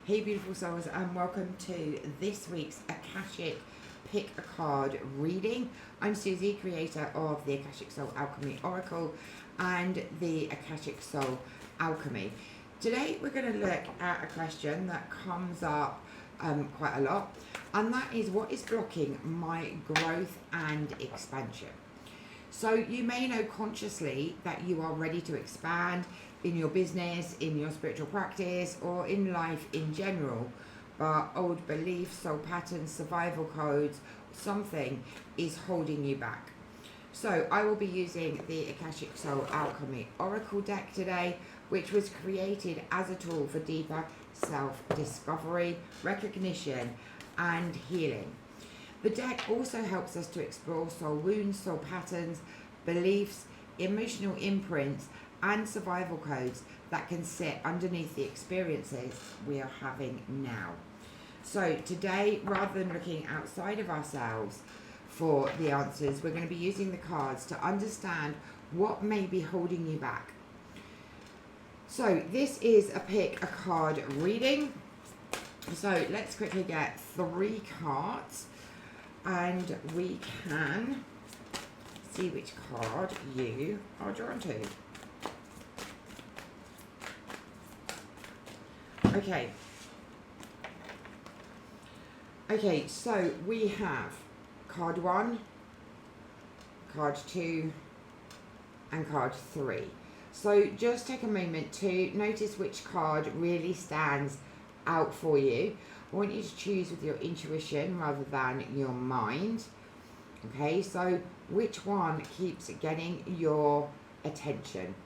Hey beautiful souls, and welcome to this week's Akashic Pick a Card reading. I'm Susie, creator of the Akashic Soul Alchemy Oracle and the Akashic Soul Alchemy. Today we're going to look at a question that comes up quite a lot, and that is, what is blocking my growth and expansion? So you may know consciously that you are ready to expand in your business, in your spiritual practice, or in life in general, but old beliefs, soul patterns, survival codes, something is holding you back. So I will be using the Akashic Soul Alchemy Oracle deck today, which was created as a tool for deeper self-discovery, recognition, and healing. The deck also helps us to explore soul wounds, soul patterns, beliefs, emotional imprints, and survival codes that can sit underneath the experiences we are having now. So today, rather than looking outside of ourselves for the answers, we're going to be using the cards to understand what may be holding you back. So this is a pick a card reading. So let's quickly get 3 cards and we can see which card you are drawn to. Okay, so we have card 1, card 2, and card 3. So just take a moment to notice which card really stands out for you. I want you to choose with your intuition rather than your mind. Okay, so which one keeps getting your attention?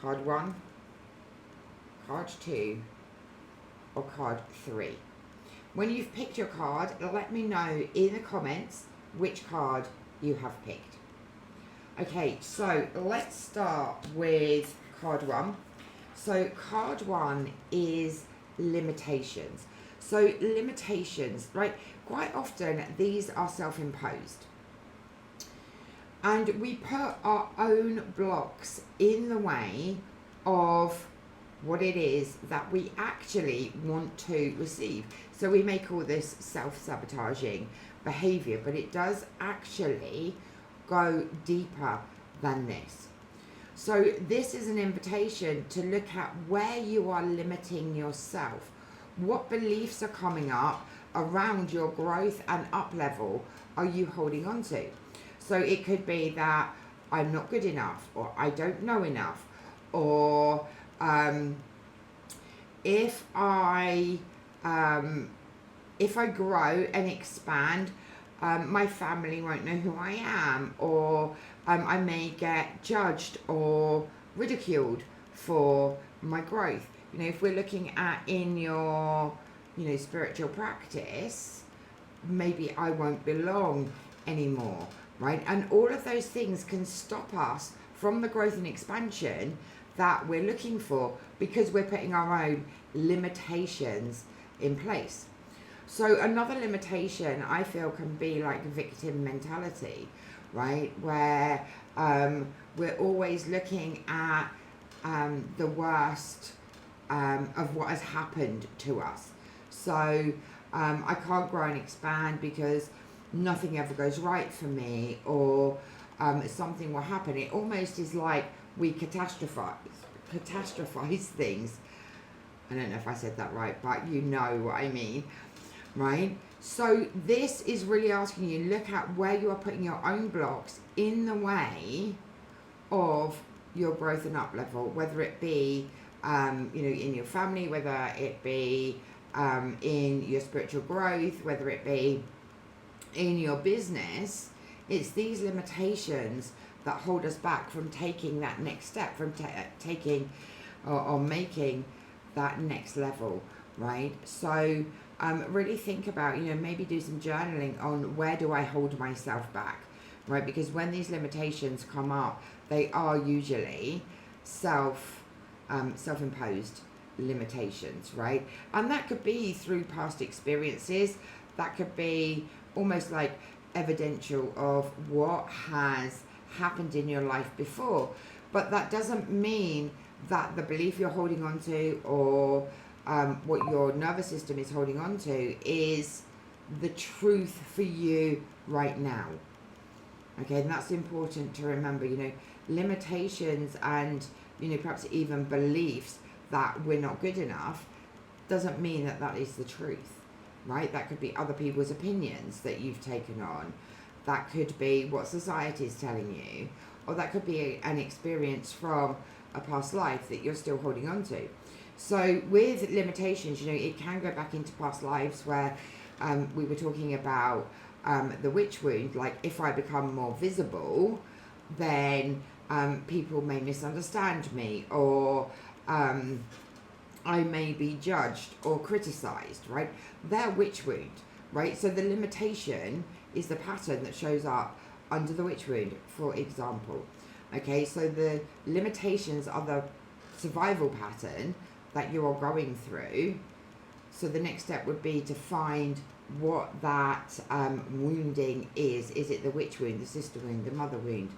Card 1, card 2, or card 3. When you've picked your card, let me know in the comments which card you have picked. Okay, so let's start with card 1. So card 1 is limitations. So limitations, right? Quite often these are self-imposed. And we put our own blocks in the way of what it is that we actually want to receive. So we may call this self-sabotaging behavior, but it does actually go deeper than this. So this is an invitation to look at where you are limiting yourself. What beliefs are coming up around your growth and up level are you holding on to? So it could be that I'm not good enough, or I don't know enough, or if I grow and expand, my family won't know who I am, or I may get judged or ridiculed for my growth. You know, if we're looking at in your, spiritual practice, maybe I won't belong anymore, right? And all of those things can stop us from the growth and expansion that we're looking for, because we're putting our own limitations in place. So another limitation I feel can be like victim mentality, right? Where we're always looking at the worst of what has happened to us. So I can't grow and expand because nothing ever goes right for me, or something will happen. It almost is like we catastrophize things. I don't know if I said that right, but you know what I mean, right? So this is really asking you, look at where you are putting your own blocks in the way of your growth and up level, whether it be, in your family, whether it be in your spiritual growth, whether it be in your business. It's these limitations that hold us back from taking that next step, from taking or making that next level, right? So really think about, maybe do some journaling on where do I hold myself back, right? Because when these limitations come up, they are usually self-imposed limitations, right? And that could be through past experiences. That could be almost like evidential of what has happened in your life before. But that doesn't mean that the belief you're holding on to, or what your nervous system is holding on to is the truth for you right now. Okay, and that's important to remember. Limitations and perhaps even beliefs that we're not good enough doesn't mean that that is the truth, right? That could be other people's opinions that you've taken on. That could be what society is telling you, or that could be an experience from a past life that you're still holding on to. So with limitations, it can go back into past lives where we were talking about the witch wound. Like, if I become more visible, then people may misunderstand me, or I may be judged or criticized, right? They're witch wound, right? So the limitation is the pattern that shows up under the witch wound, for example. Okay, so the limitations are the survival pattern that you are going through. So the next step would be to find what that wounding is. Is it the witch wound, the sister wound, the mother wound,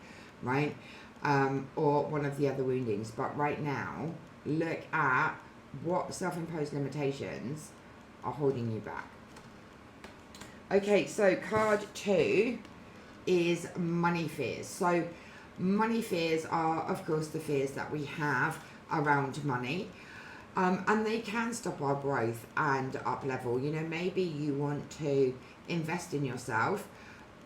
right? Or one of the other woundings. But right now, look at what self-imposed limitations are holding you back. Okay, so card 2 is money fears. So money fears are, of course, the fears that we have around money. And they can stop our growth and up level. Maybe you want to invest in yourself,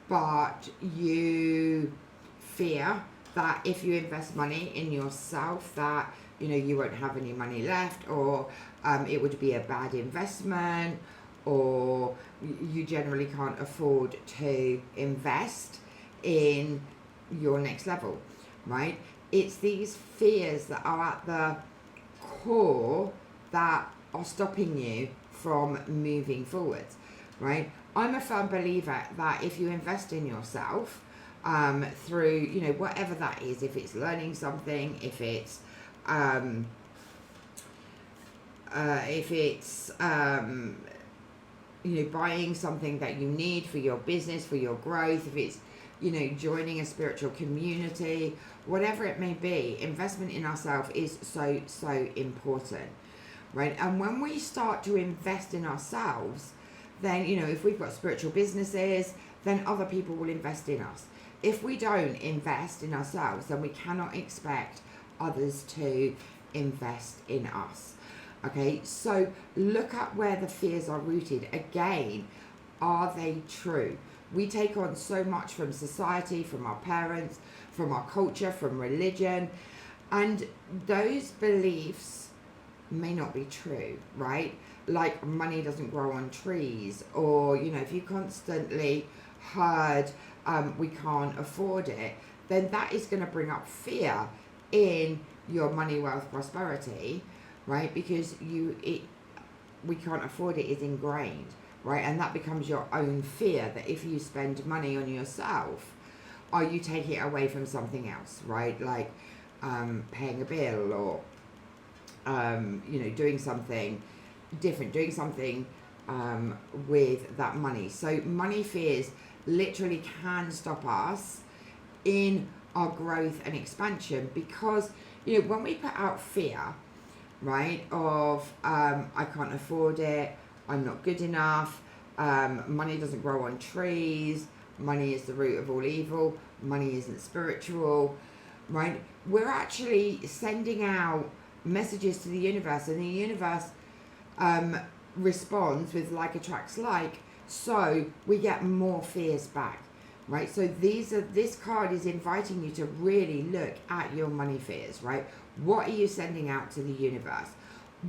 but you fear that if you invest money in yourself, that you won't have any money left, or it would be a bad investment, or you generally can't afford to invest in your next level, right? It's these fears that are at the core that are stopping you from moving forwards, right? I'm a firm believer that if you invest in yourself through whatever that is, if it's learning something, if it's buying something that you need for your business, for your growth, if it's joining a spiritual community, whatever it may be, investment in ourselves is so important, right? And when we start to invest in ourselves, then if we've got spiritual businesses, then other people will invest in us. If we don't invest in ourselves, then we cannot expect others to invest in us. Okay, so look at where the fears are rooted. Again, are they true? We take on so much from society, from our parents, from our culture, from religion, and those beliefs may not be true, right? Like, money doesn't grow on trees, or if you constantly heard we can't afford it, then that is going to bring up fear in your money, wealth, prosperity, right? Because we can't afford it is ingrained, right? And that becomes your own fear, that if you spend money on yourself, are you taking it away from something else, right? Like paying a bill, or doing something different, doing something with that money. So money fears literally can stop us in our growth and expansion, because when we put out fear, right, of I can't afford it, I'm not good enough, money doesn't grow on trees, money is the root of all evil, money isn't spiritual, right? We're actually sending out messages to the universe, and the universe responds with like attracts like, so we get more fears back, right? So this card is inviting you to really look at your money fears, right? What are you sending out to the universe?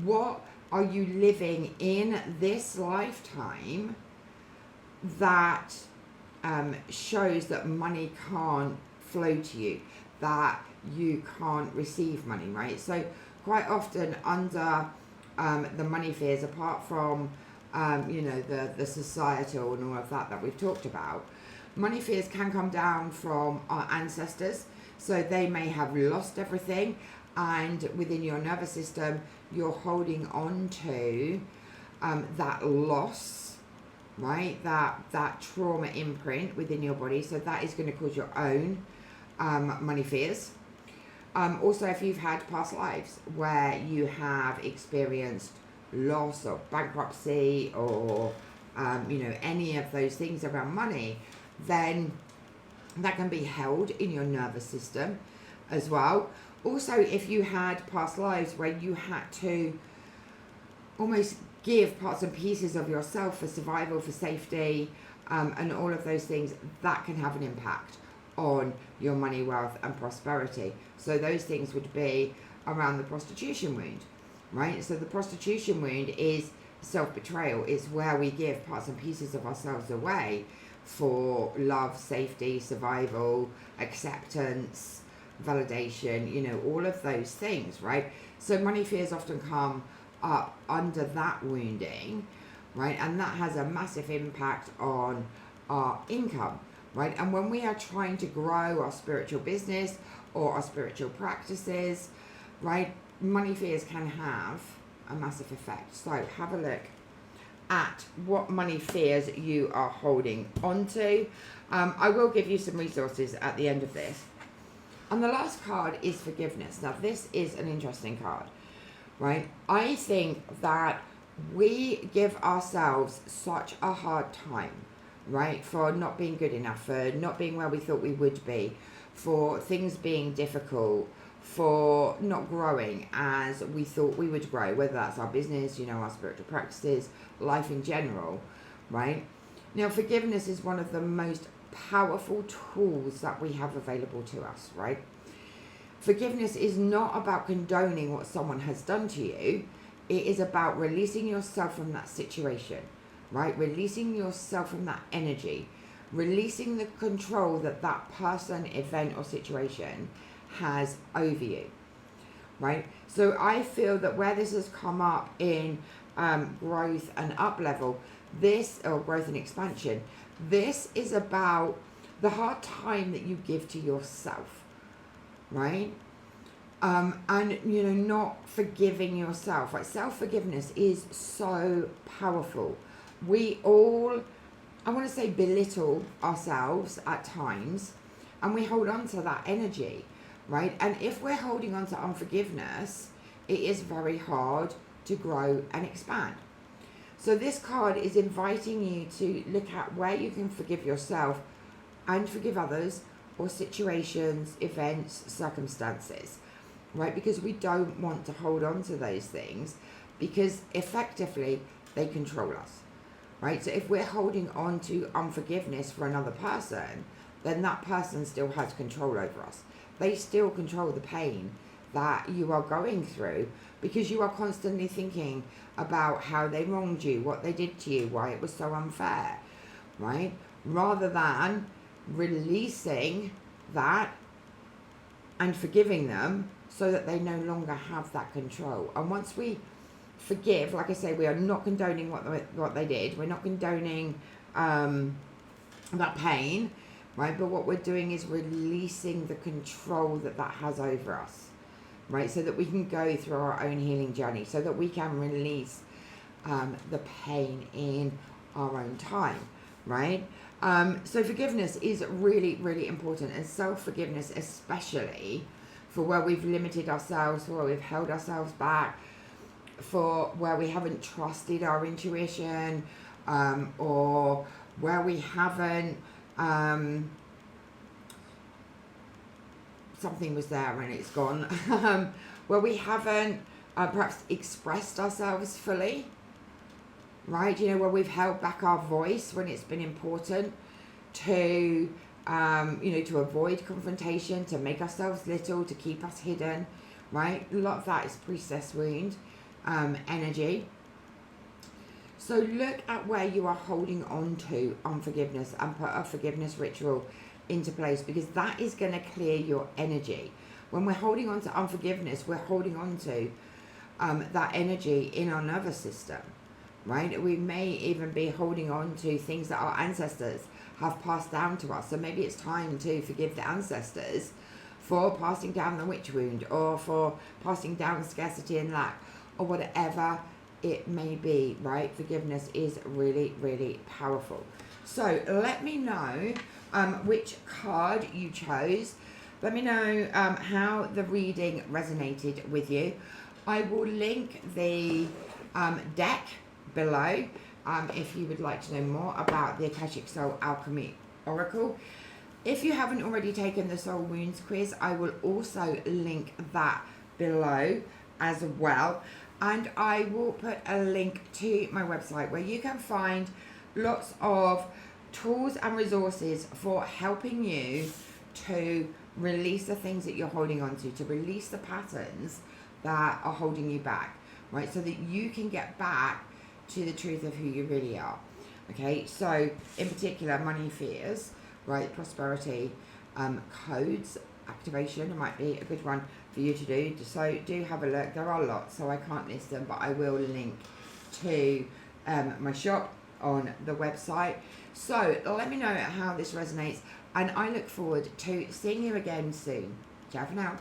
What are you living in this lifetime that shows that money can't flow to you, that you can't receive money, right? So quite often under the money fears, apart from the societal and all of that we've talked about, money fears can come down from our ancestors. So they may have lost everything, and within your nervous system you're holding on to that loss, right? That trauma imprint within your body. So that is going to cause your own money fears. Also, if you've had past lives where you have experienced loss or bankruptcy or, any of those things around money, then that can be held in your nervous system as well. Also, if you had past lives where you had to almost give parts and pieces of yourself for survival, for safety, and all of those things, that can have an impact on your money, wealth, and prosperity. So those things would be around the prostitution wound, right? So the prostitution wound is self-betrayal. It's where we give parts and pieces of ourselves away for love, safety, survival, acceptance, validation, all of those things, right? So money fears often come up under that wounding, right? And that has a massive impact on our income, right? And when we are trying to grow our spiritual business or our spiritual practices, right, money fears can have a massive effect. So have a look at what money fears you are holding on to. I will give you some resources at the end of this. And the last card is forgiveness. Now, this is an interesting card, right? I think that we give ourselves such a hard time, right, for not being good enough, for not being where we thought we would be, for things being difficult, for not growing as we thought we would grow, whether that's our business, our spiritual practices, life in general, right? Now, forgiveness is one of the most powerful tools that we have available to us, right? Forgiveness is not about condoning what someone has done to you. It is about releasing yourself from that situation, right? Releasing yourself from that energy, releasing the control that that person, event, or situation has over you, right? So I feel that where this has come up in growth and up level, growth and expansion, this is about the hard time that you give to yourself, right? And not forgiving yourself, right? Self-forgiveness is so powerful. We all, I want to say, belittle ourselves at times, and we hold on to that energy, right? And if we're holding on to unforgiveness, it is very hard to grow and expand. So this card is inviting you to look at where you can forgive yourself and forgive others, or situations, events, circumstances, right? Because we don't want to hold on to those things, because effectively they control us, right? So if we're holding on to unforgiveness for another person, then that person still has control over us. They still control the pain that you are going through, because you are constantly thinking about how they wronged you, what they did to you, why it was so unfair, right? Rather than releasing that and forgiving them so that they no longer have that control. And once we forgive, like I say, we are not condoning what they did. We're not condoning that pain, right? But what we're doing is releasing the control that has over us, right? So that we can go through our own healing journey, so that we can release the pain in our own time, right? So forgiveness is really, really important, and self-forgiveness especially, for where we've limited ourselves, for where we've held ourselves back, for where we haven't trusted our intuition, or where we haven't, something was there and it's gone, where we haven't perhaps expressed ourselves fully, right? Where we've held back our voice when it's been important to, to avoid confrontation, to make ourselves little, to keep us hidden, right? A lot of that is priestess wound energy. So look at where you are holding on to unforgiveness and put a forgiveness ritual into place, because that is going to clear your energy. When we're holding on to unforgiveness, we're holding on to that energy in our nervous system, right? We may even be holding on to things that our ancestors have passed down to us. So maybe it's time to forgive the ancestors for passing down the witch wound, or for passing down scarcity and lack, or whatever it may be, right? Forgiveness is really, really powerful. So let me know which card you chose. Let me know how the reading resonated with you. I will link the deck below if you would like to know more about the Akashic Soul Alchemy Oracle. If you haven't already taken the Soul Wounds quiz, I will also link that below as well. And I will put a link to my website where you can find lots of tools and resources for helping you to release the things that you're holding on to release the patterns that are holding you back, right? So that you can get back to the truth of who you really are. Okay, so in particular, money fears, right? Prosperity codes activation might be a good one for you to do. So do have a look. There are lots, so I can't list them, but I will link to my shop on the website. So let me know how this resonates, and I look forward to seeing you again soon. Ciao for now.